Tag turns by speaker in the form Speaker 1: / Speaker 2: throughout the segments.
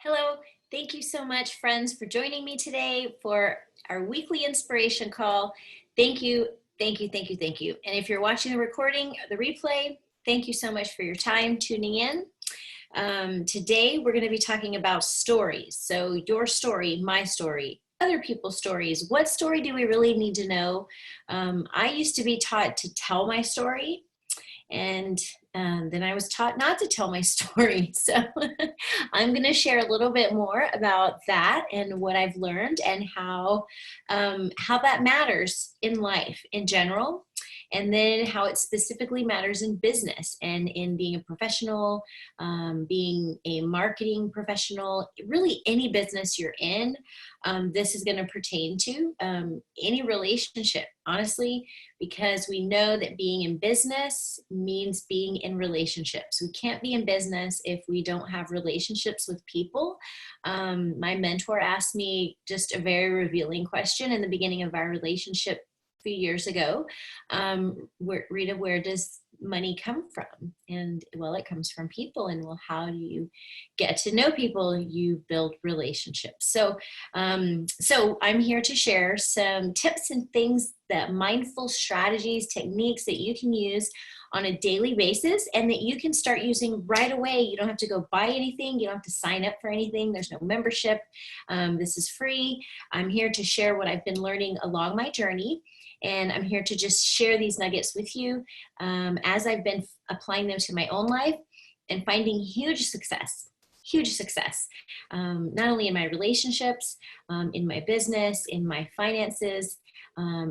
Speaker 1: Hello, thank you so much, friends, for joining me today for our weekly inspiration call. Thank you, thank you, thank you, thank you. And if you're watching the recording, the replay, thank you so much for your time tuning in. Today, we're going to be talking about stories. So your story, my story, other people's stories. What story do we really need to know? I used to be taught to tell my story, and then I was taught not to tell my story. So I'm going to share a little bit more about that and what I've learned and how that matters in life in general, and then how it specifically matters in business and in being a professional, being a marketing professional, really any business you're in. This is going to pertain to any relationship, honestly, because we know that being in business means being in relationships. We can't be in business if we don't have relationships with people. My mentor asked me just a very revealing question in the beginning of our relationship a few years ago. Rita, where does money come from? And well, it comes from people. And well, how do you get to know people? You build relationships. So I'm here to share some tips and things, that mindful strategies, techniques that you can use on a daily basis and that you can start using right away. You don't have to go buy anything. You don't have to sign up for anything. There's no membership. This is free. I'm here to share what I've been learning along my journey. And I'm here to just share these nuggets with you as I've been applying them to my own life and finding huge success, not only in my relationships, in my business, in my finances,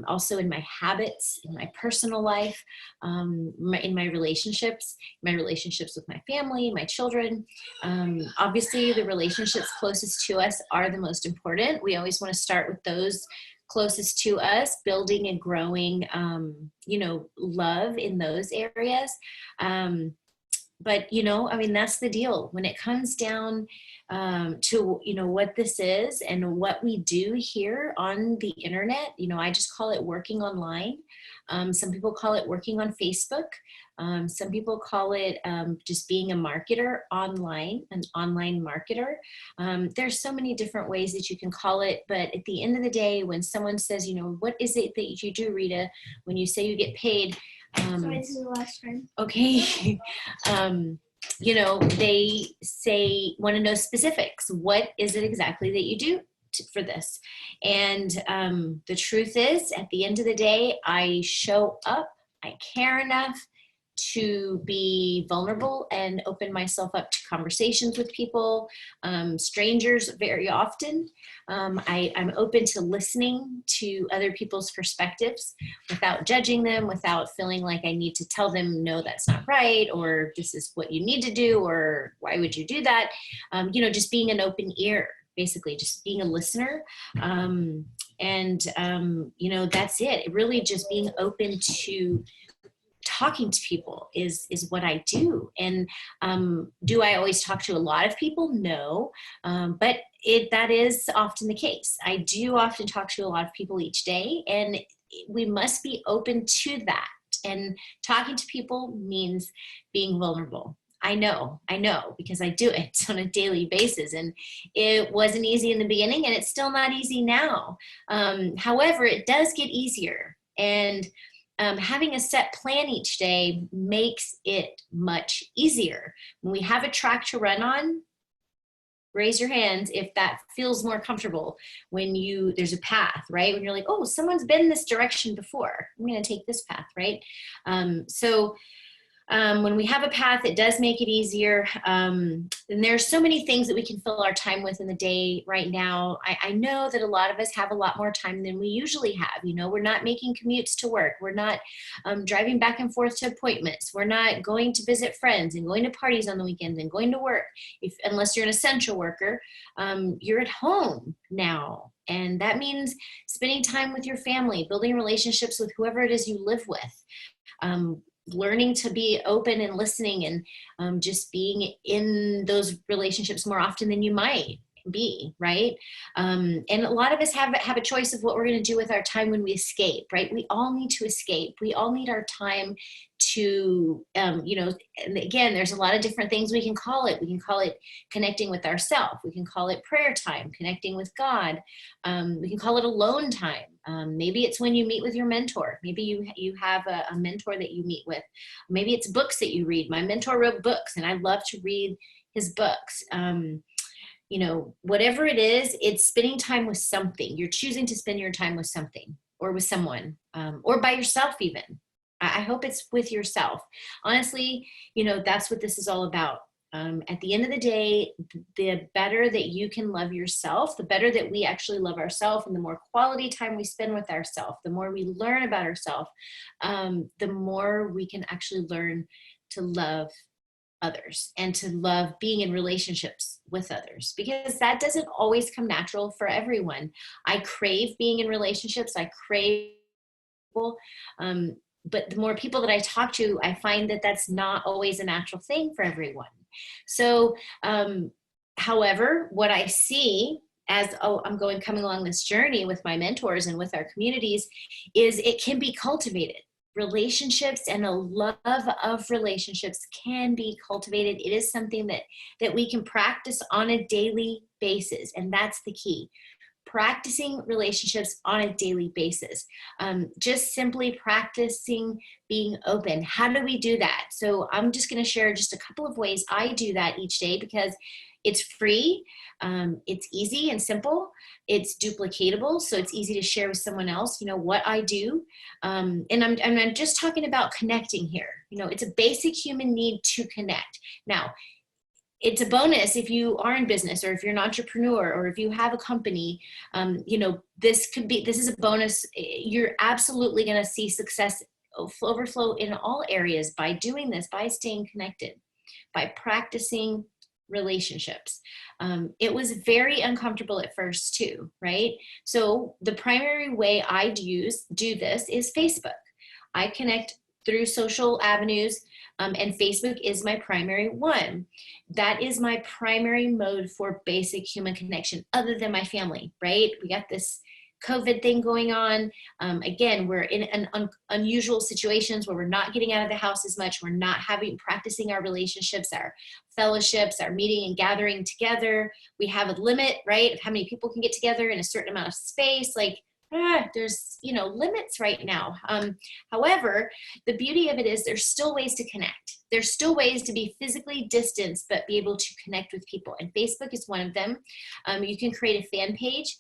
Speaker 1: also in my habits, in my personal life, in my relationships with my family, my children. Obviously, the relationships closest to us are the most important. We always want to start with those closest to us, building and growing, love in those areas. But, that's the deal. When it comes down to, what this is and what we do here on the internet, I just call it working online. Some people call it working on Facebook. Some people call it just being a marketer online, an online marketer. There's so many different ways that you can call it. But at the end of the day, when someone says, what is it that you do, Rita, when you say you get paid?
Speaker 2: Sorry, this is the last time.
Speaker 1: Okay. They want to know specifics. What is it exactly that you do for this? And the truth is, at the end of the day, I show up, I care enough to be vulnerable and open myself up to conversations with people, strangers very often. I'm open to listening to other people's perspectives without judging them, without feeling like I need to tell them, no, that's not right, or this is what you need to do, or why would you do that? Just being an open ear, basically just being a listener. That's it. Really just being open to talking to people is what I do. And do I always talk to a lot of people? No, but that is often the case. I do often talk to a lot of people each day, and we must be open to that. And talking to people means being vulnerable. I know, because I do it on a daily basis, and it wasn't easy in the beginning, and it's still not easy now. However, it does get easier, and having a set plan each day makes it much easier. When we have a track to run on, raise your hands if that feels more comfortable. When there's a path, right? When you're like, oh, someone's been this direction before, I'm going to take this path, right? When we have a path, it does make it easier. And there's so many things that we can fill our time with in the day right now. I know that a lot of us have a lot more time than we usually have. We're not making commutes to work. We're not driving back and forth to appointments. We're not going to visit friends and going to parties on the weekends and going to work. Unless you're an essential worker, you're at home now. And that means spending time with your family, building relationships with whoever it is you live with. Learning to be open and listening, and just being in those relationships more often than you might. be, right? And a lot of us have a choice of what we're going to do with our time when we escape, right? We all need to escape. We all need our time to, and again, there's a lot of different things we can call it. We can call it connecting with ourselves. We can call it prayer time, connecting with God. We can call it alone time. Maybe it's when you meet with your mentor. Maybe you have a mentor that you meet with. Maybe it's books that you read. My mentor wrote books, and I love to read his books. Whatever it is, it's spending time with something. You're choosing to spend your time with something or with someone, or by yourself even. I hope it's with yourself. Honestly, that's what this is all about. At the end of the day, the better that you can love yourself, the better that we actually love ourselves, and the more quality time we spend with ourselves, the more we learn about ourselves, the more we can actually learn to love others and to love being in relationships with others, because that doesn't always come natural for everyone. I crave being in relationships. I crave people. But the more people that I talk to, I find that that's not always a natural thing for everyone. So, however, what I see as I'm coming along this journey with my mentors and with our communities is it can be cultivated. Relationships and a love of relationships can be cultivated. It is something that we can practice on a daily basis, and that's the key. Practicing relationships on a daily basis. Just simply practicing being open. How do we do that? So I'm just going to share just a couple of ways I do that each day, because it's free, it's easy and simple, it's duplicatable, so it's easy to share with someone else, what I do. And I'm just talking about connecting here. It's a basic human need to connect. Now, it's a bonus if you are in business, or if you're an entrepreneur, or if you have a company. This is a bonus. You're absolutely going to see success overflow in all areas by doing this, by staying connected, by practicing relationships. It was very uncomfortable at first too, right? So the primary way I do this is Facebook. I connect through social avenues, and Facebook is my primary one. That is my primary mode for basic human connection, other than my family, right? We got this COVID thing going on. Again, we're in unusual situations where we're not getting out of the house as much. We're not practicing our relationships, our fellowships, our meeting and gathering together. We have a limit, right, of how many people can get together in a certain amount of space. There's limits right now. However, the beauty of it is there's still ways to connect. There's still ways to be physically distanced but be able to connect with people, and Facebook is one of them. You can create a fan page.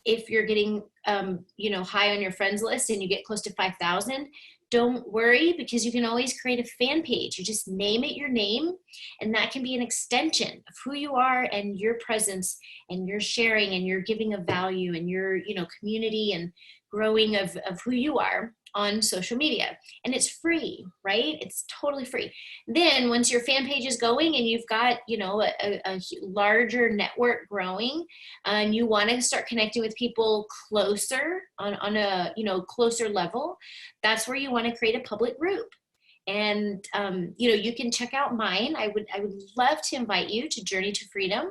Speaker 1: If you're getting high on your friends list and you get close to 5,000, don't worry, because you can always create a fan page. You just name it your name, and that can be an extension of who you are and your presence and your sharing and your giving of value and your community and growing of who you are on social media. And it's free, right? It's totally free. Then once your fan page is going and you've got a larger network growing, and you want to start connecting with people closer on a closer level, that's where you want to create a public group. And you can check out mine. I would love to invite you to Journey to Freedom.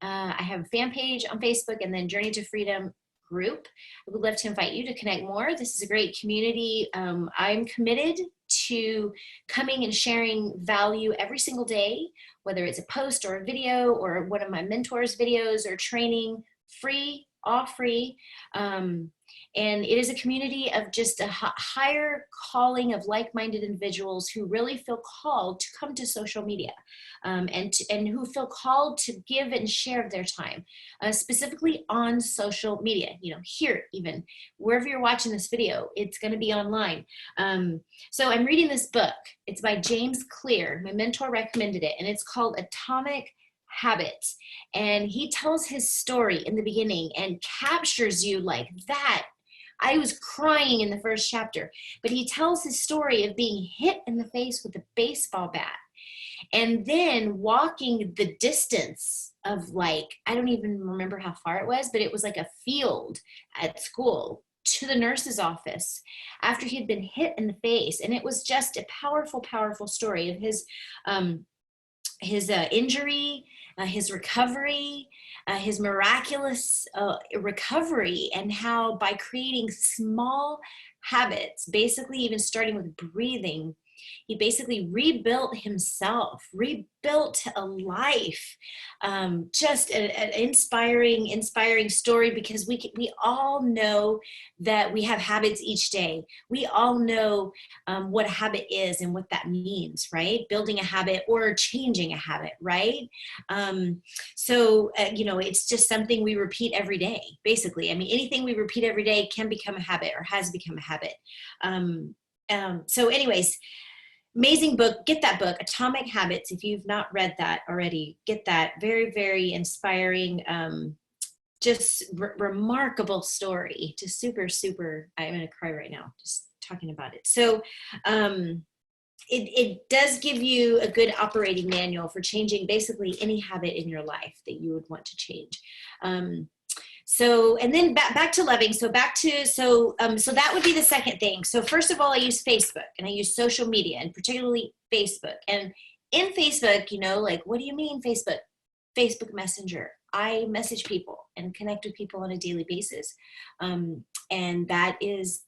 Speaker 1: I have a fan page on Facebook, and then Journey to Freedom group. I would love to invite you to connect more. This is a great community. I'm committed to coming and sharing value every single day, whether it's a post or a video or one of my mentors' videos or training, free, all free. And it is a community of just a higher calling of like-minded individuals who really feel called to come to social media, and who feel called to give and share their time, specifically on social media. Here, even wherever you're watching this video, it's going to be online. So I'm reading this book. It's by James Clear. My mentor recommended it, and it's called Atomic Habits. And he tells his story in the beginning and captures you like that. I was crying in the first chapter, but he tells his story of being hit in the face with a baseball bat and then walking the distance of I don't even remember how far it was, but it was like a field at school to the nurse's office after he had been hit in the face. And it was just a powerful, powerful story of his injury, his recovery, his miraculous recovery, and how by creating small habits, basically even starting with breathing, he basically rebuilt himself, rebuilt a life. Just an inspiring story, because we all know that we have habits each day. We all know what a habit is and what that means, right? Building a habit or changing a habit, right? It's just something we repeat every day, basically. I mean, anything we repeat every day can become a habit or has become a habit. Anyways, amazing book. Get that book, Atomic Habits. If you've not read that already, get that. Very, very inspiring, just remarkable story. Just super, super, I'm going to cry right now just talking about it. So it does give you a good operating manual for changing basically any habit in your life that you would want to change. And then back to loving. So that would be the second thing. So first of all, I use Facebook, and I use social media, and particularly Facebook. And in Facebook, like, what do you mean Facebook? Facebook Messenger. I message people and connect with people on a daily basis. And that is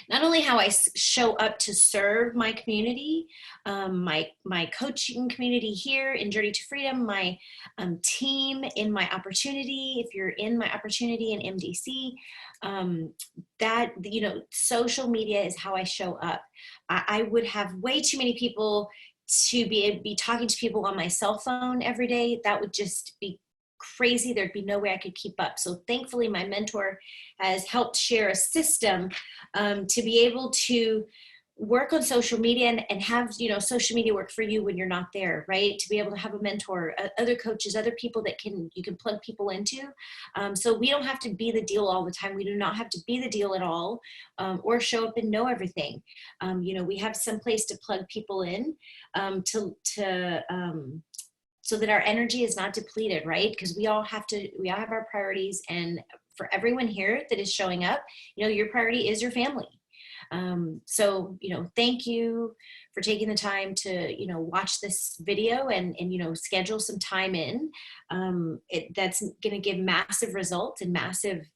Speaker 1: not only how I show up to serve my community, my coaching community here in Journey to Freedom, my team in my opportunity, if you're in my opportunity in MDC, social media is how I show up. I would have way too many people to be talking to people on my cell phone every day. That would just be crazy. There'd be no way I could keep up. So thankfully, my mentor has helped share a system to be able to work on social media and have, social media work for you when you're not there, right? To be able to have a mentor, other coaches, other people that you can plug people into. So we don't have to be the deal all the time. We do not have to be the deal at all, or show up and know everything. We have some place to plug people in, so that our energy is not depleted, right? Because we all have our priorities, and for everyone here that is showing up, your priority is your family. Thank you for taking the time to, watch this video and schedule some time in. That's going to give massive results and massive,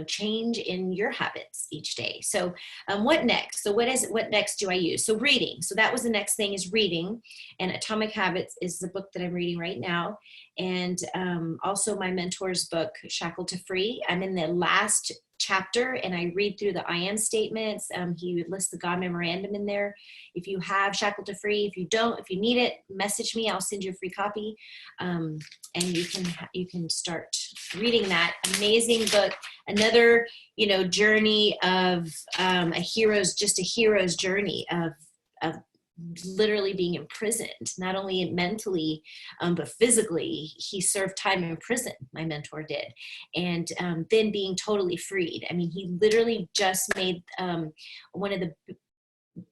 Speaker 1: change in your habits each day. So what next? So what next do I use? So reading. So that was the next thing, is reading. And Atomic Habits is the book that I'm reading right now. And also my mentor's book, Shackled to Free. I'm in the last chapter, and I read through the I am statements. He lists the God memorandum in there. If you have Shackled to Free, if you don't, if you need it, message me. I'll send you a free copy, and you can start reading that amazing book. Another, journey of a hero's journey of literally being imprisoned, not only mentally, but physically. He served time in prison, my mentor did, and then being totally freed. I mean, he literally just made one of the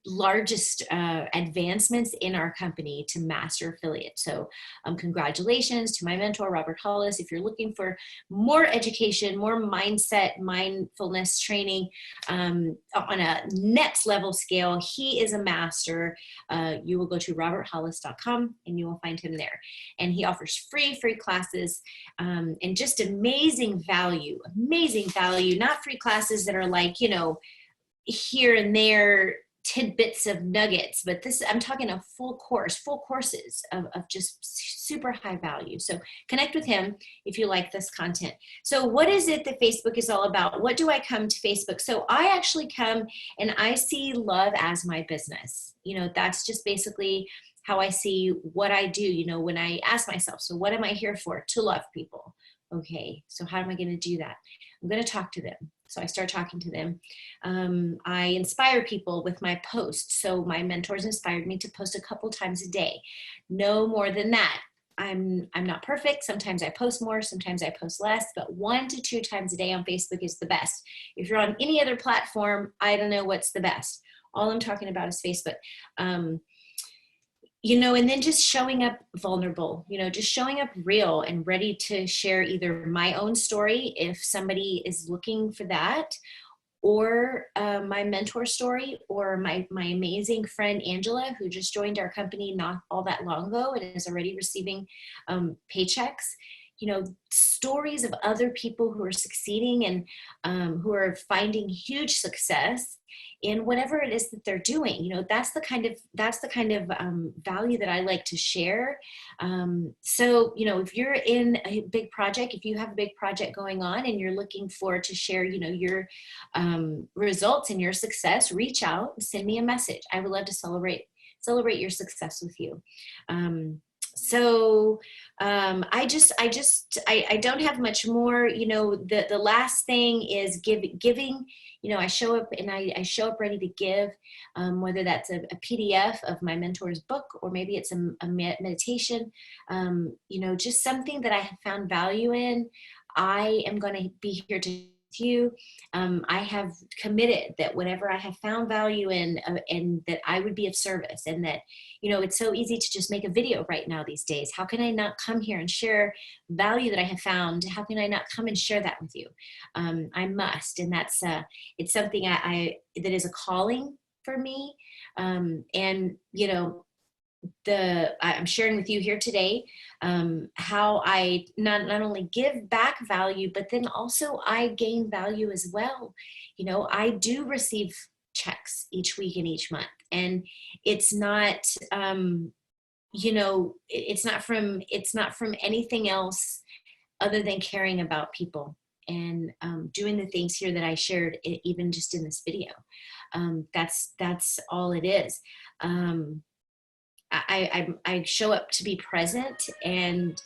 Speaker 1: largest advancements in our company to master affiliate. So congratulations to my mentor, Robert Hollis. If you're looking for more education, more mindfulness training on a next level scale, he is a master. You will go to roberthollis.com and you will find him there. And he offers free classes, and just amazing value, not free classes that are like, here and there tidbits of nuggets, but I'm talking a full courses of just super high value. So connect with him if you like this content. So what is it that Facebook is all about? What do I come to Facebook? So I actually come and I see love as my business. That's just basically how I see what I do. When I ask myself, so what am I here for? To love people. Okay, so how am I going to do that? I'm going to talk to them. So I start talking to them. I inspire people with my posts. So my mentors inspired me to post a couple times a day. No more than that. I'm not perfect. Sometimes I post more, sometimes I post less, but 1 to 2 times a day on Facebook is the best. If you're on any other platform, I don't know what's the best. All I'm talking about is Facebook. And then just showing up vulnerable, just showing up real and ready to share either my own story if somebody is looking for that, or my mentor story, or my amazing friend Angela, who just joined our company not all that long ago and is already receiving paychecks. Stories of other people who are succeeding and who are finding huge success in whatever it is that they're doing. That's the kind of value that I like to share. So if you're in a big project, if you have a big project going on and you're looking to share your results and your success, reach out, send me a message. I would love to celebrate your success with you. I don't have much more. The last thing is giving. I show up and I show up ready to give, whether that's a PDF of my mentor's book, or maybe it's a meditation, just something that I have found value in. I am going to be here to you. I have committed that whatever I have found value in, and that I would be of service, and that, it's so easy to just make a video right now these days. How can I not come here and share value that I have found? How can I not come and share that with you? I must. And that's, it's something that is a calling for me. I'm sharing with you here today how I not only give back value, but then also I gain value as well. I do receive checks each week and each month, and it's not, it's not from anything else other than caring about people and doing the things here that I shared, even just in this video. That's all it is. I show up to be present and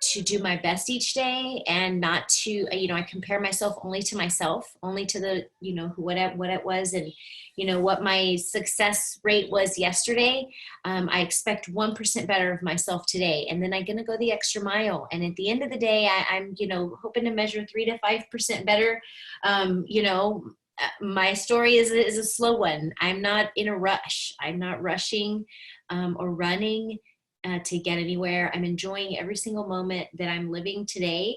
Speaker 1: to do my best each day, and not to, I compare myself only to myself, only to the, what it was, and, what my success rate was yesterday. I expect 1% better of myself today. And then I'm going to go the extra mile. And at the end of the day, I'm hoping to measure 3 to 5% better. My story is a slow one. I'm not in a rush. I'm not rushing or running to get anywhere. I'm enjoying every single moment that I'm living today.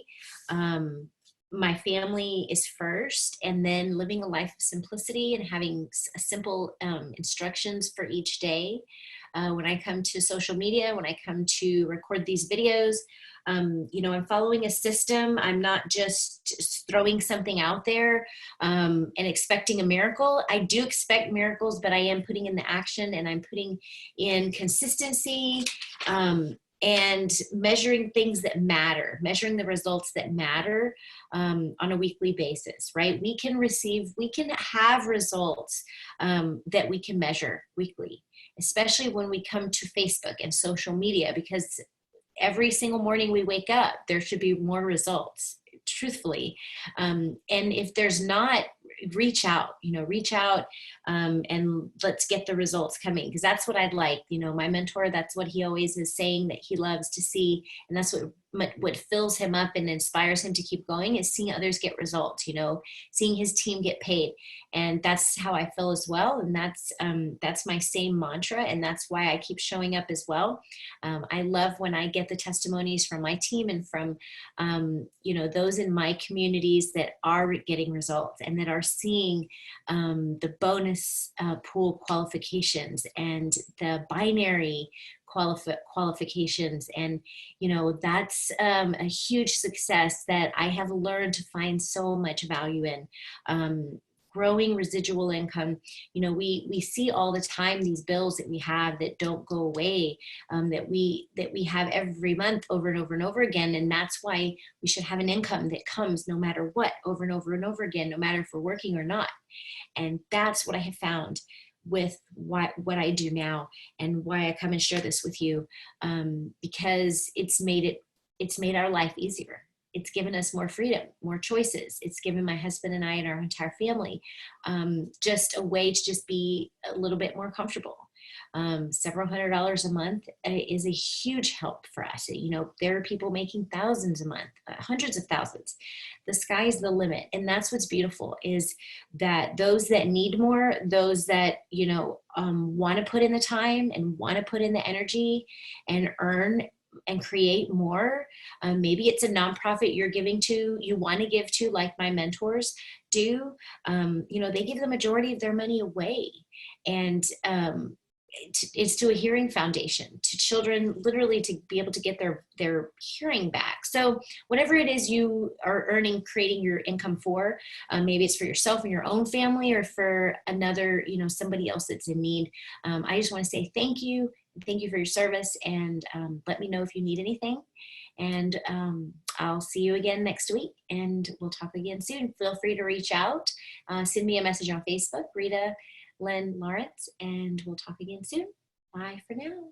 Speaker 1: My family is first, and then living a life of simplicity and having simple instructions for each day. When I come to social media, when I come to record these videos, I'm following a system. I'm not just throwing something out there and expecting a miracle. I do expect miracles, but I am putting in the action, and I'm putting in consistency and measuring things that matter, measuring the results that matter on a weekly basis, right? We can have results that we can measure weekly, especially when we come to Facebook and social media, because every single morning we wake up, there should be more results, truthfully. And if there's not, reach out, and let's get the results coming, because that's what I'd like. My mentor, that's what he always is saying that he loves to see. And that's what fills him up and inspires him to keep going, is seeing others get results, seeing his team get paid. And that's how I feel as well. And that's my same mantra. And that's why I keep showing up as well. I love when I get the testimonies from my team and from, those in my communities that are getting results and that are seeing the bonus pool qualifications and the binary qualifications. And, that's a huge success that I have learned to find so much value in. Growing residual income. We see all the time these bills that we have that don't go away, that we have every month over and over and over again. And that's why we should have an income that comes no matter what, over and over and over again, no matter if we're working or not. And that's what I have found with what I do now, and why I come and share this with you, because it's made our life easier. It's given us more freedom, more choices. It's given my husband and I and our entire family just a way to just be a little bit more comfortable. Several $100s a month is a huge help for us. There are people making thousands a month, hundreds of thousands. The sky is the limit. And that's what's beautiful, is that those that need more, those that, want to put in the time and want to put in the energy and earn and create more. Maybe it's a nonprofit you want to give to, like my mentors. do, you know, they give the majority of their money away. And it's to a hearing foundation, to children, literally to be able to get their hearing back. So whatever it is you are earning, creating your income for, maybe it's for yourself and your own family, or for another, you know, somebody else that's in need. I just want to say thank you. Thank you for your service, and let me know if you need anything. And I'll see you again next week, and we'll talk again soon. Feel free to reach out. Send me a message on Facebook, Rita Lynn Lawrence, and we'll talk again soon. Bye for now.